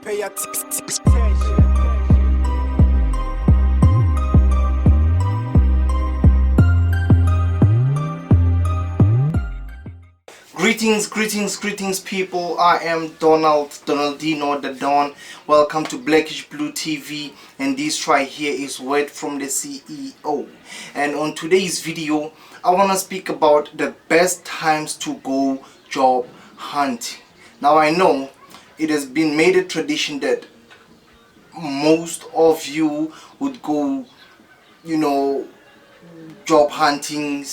Pay attention. Greetings, people. I am Donaldino the Don. Welcome to Blackish Blue TV, and this right here is word from the CEO. And on today's video, I want to speak about the best times to go job hunting. Now, I know it has been made a tradition that most of you would go, job hunting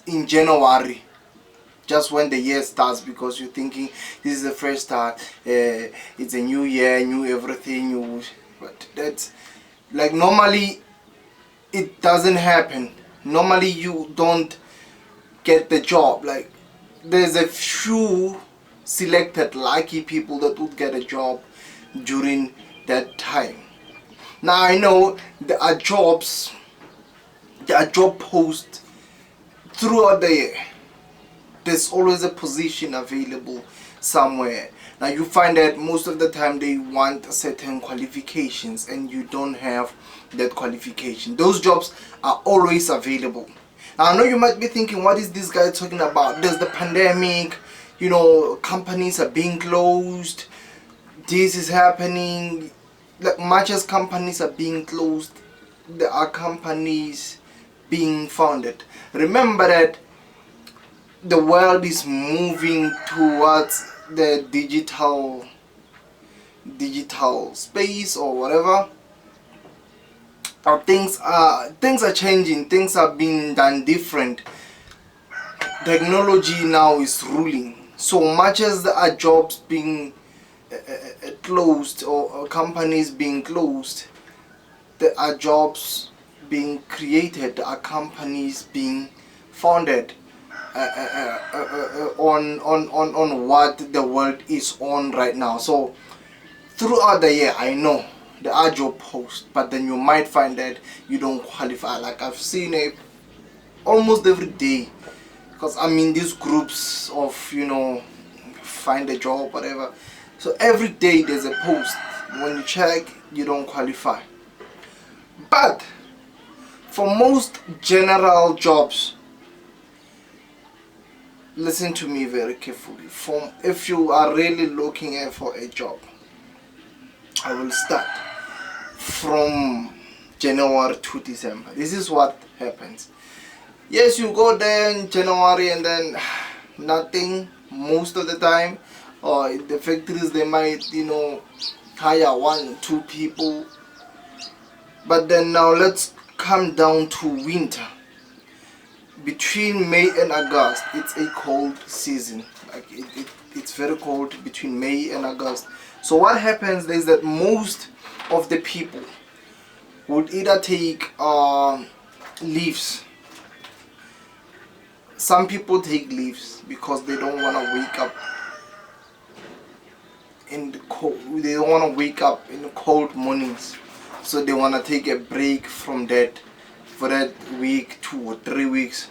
in January, just when the year starts, because you're thinking this is the first start, it's a new year, new everything, but that's like normally it doesn't happen. Normally you don't get the job. Like, there's a few selected lucky people that would get a job during that time. Now I know there are job posts throughout the year. There's always a position available somewhere. Now you find that most of the time they want certain qualifications and you don't have that qualification. Those jobs are always available. Now I know you might be thinking, what is this guy talking about? There's the pandemic, companies are being closed, this is happening. Like, much as companies are being closed, there are companies being founded. Remember that the world is moving towards the digital space or whatever. Things are changing, things are being done different. Technology now is ruling. So much as there are jobs being closed or companies being closed, there are jobs being created, there are companies being founded on what the world is on right now. So throughout the year, I know there are job posts, but then you might find that you don't qualify. Like, I've seen it almost every day, because I'm in these groups of find a job, whatever. So every day there's a post. When you check, you don't qualify. But for most general jobs, listen to me very carefully. If you are really looking for a job, I will start from January to December. This is what happens. Yes, you go there in January and then nothing most of the time. Or the factories, they might hire 1-2 people. But then now let's come down to winter. Between May and August, it's a cold season. Like, it's very cold between May and August. So what happens is that most of the people would either take leaves. Some people take leaves because they don't want to wake up in the cold. They don't want to wake up in the cold mornings, so they want to take a break from that for that week, 2 or 3 weeks.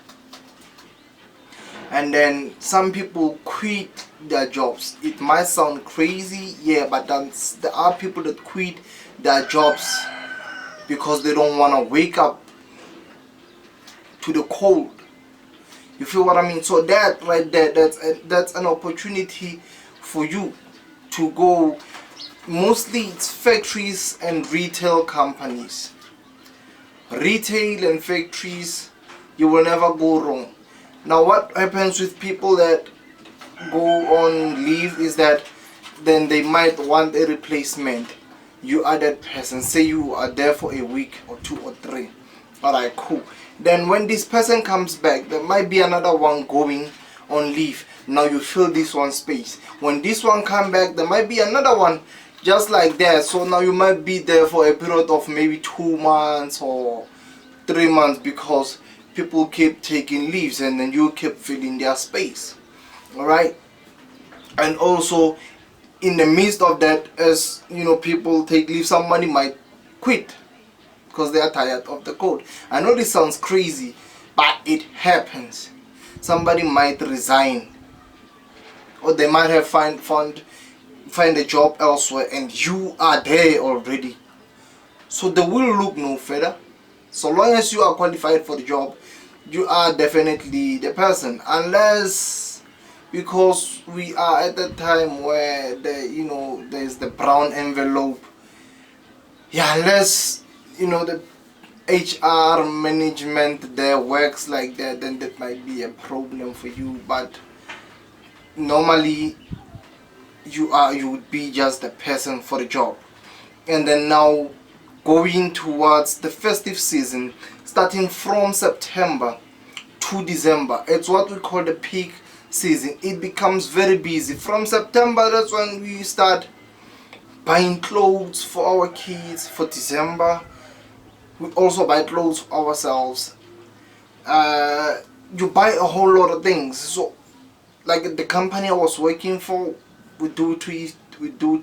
And then some people quit their jobs. It might sound crazy, yeah, but there are people that quit their jobs because they don't want to wake up to the cold. You feel what I mean? So that right there, that's an opportunity for you to go. Mostly it's factories and retail companies. Retail and factories, you will never go wrong. Now what happens with people that go on leave is that then they might want a replacement. You are that person. Say you are there for a week or 2 or 3. Alright, cool. Then when this person comes back, there might be another one going on leave. Now you fill this one space. When this one come back, there might be another one just like that. So now you might be there for a period of maybe 2 months or 3 months, because people keep taking leaves and then you keep filling their space. Alright? And also, in the midst of that, as people take leave, somebody might quit because they are tired of the cold. I know this sounds crazy, but it happens. Somebody might resign, or they might have found find a job elsewhere and you are there already. So they will look no further. So long as you are qualified for the job, you are definitely the person. Unless, because we are at the time where there's the brown envelope. Yeah, unless the HR management there works like that, then that might be a problem for you. But normally you would be just the person for the job. And then now, going towards the festive season, starting from September to December, it's what we call the peak season. It becomes very busy. From September, that's when we start buying clothes for our kids. For December, we also buy clothes for ourselves. You buy a whole lot of things. So like the company I was working for, we do TVs. They do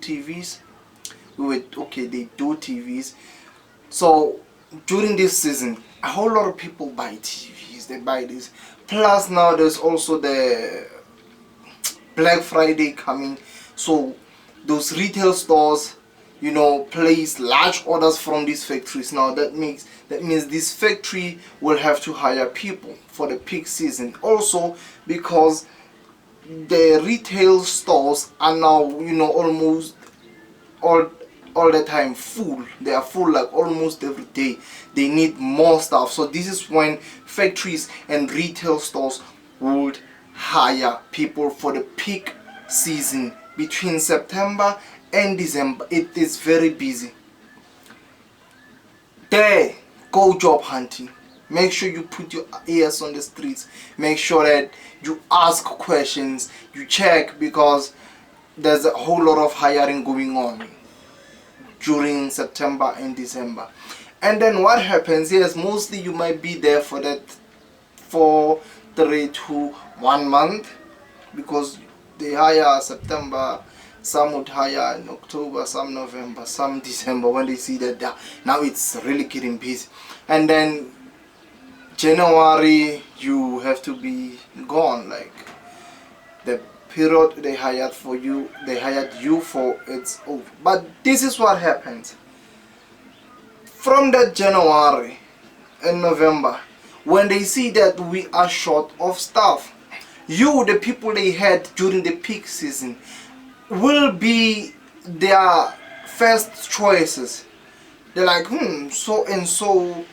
TVs. So during this season, a whole lot of people buy TVs. They buy this. Plus now there's also the Black Friday coming. So those retail stores, place large orders from these factories. Now that means this factory will have to hire people for the peak season. Also because the retail stores are now almost all the time full. They are full like almost every day. They need more stuff. So this is when factories and retail stores would hire people for the peak season between September and December. It is very busy. There, go job hunting. Make sure you put your ears on the streets. Make sure that you ask questions, you check, because there's a whole lot of hiring going on during September and December. And then what happens is, mostly you might be there for 3 to 1 month, because they hire September, some would hire in October, some November, some December, when they see that now it's really getting busy. And then January you have to be gone, like the period they hired you for, it's over. But this is what happens from that January and November, when they see that we are short of staff. The people they had during the peak season will be their first choices. They're like, so and so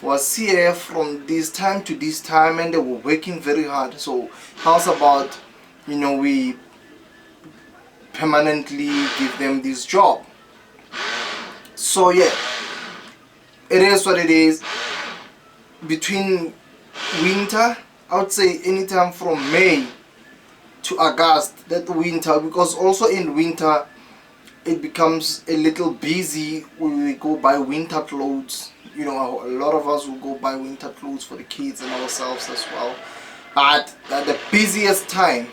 was here from this time to this time and they were working very hard. So how's about we permanently give them this job? So yeah, it is what it is. Between winter, I would say anytime from May to August, that winter, because also in winter it becomes a little busy when we go buy winter clothes. A lot of us will go buy winter clothes for the kids and ourselves as well. But the busiest time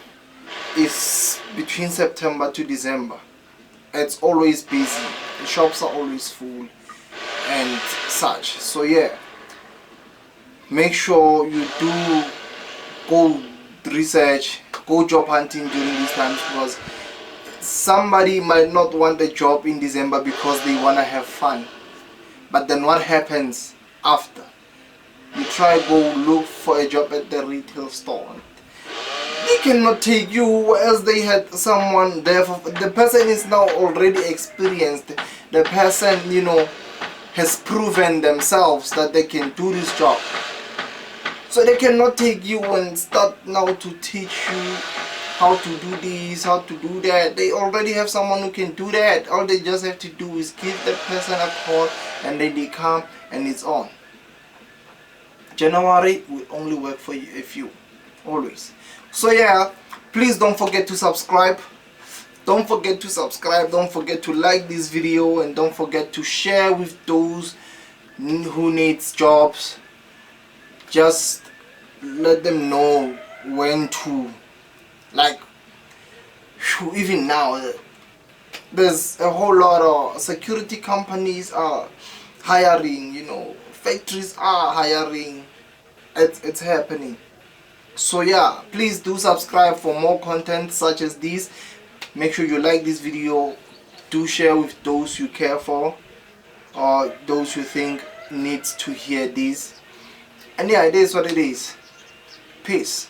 is between September to December. It's always busy. The shops are always full and such. So yeah, make sure you do go research, go job hunting during these times, because somebody might not want a job in December because they want to have fun. But then what happens after? You try go look for a job at the retail store. They cannot take you, as they had someone there. The person is now already experienced. The person, has proven themselves that they can do this job. So they cannot take you and start now to teach you how to do this, how to do that. They already have someone who can do that. All they just have to do is give that person a call and then they come and it's on. January will only work for you if you always. So yeah, please don't forget to subscribe. Don't forget to subscribe. Don't forget to like this video, and don't forget to share with those who needs jobs. Just let them know when to, like, even now there's a whole lot of security companies are hiring, factories are hiring. It's happening. So yeah, please do subscribe for more content such as this. Make sure you like this video. Do share with those you care for or those you think needs to hear this. And yeah, it is what it is. Peace.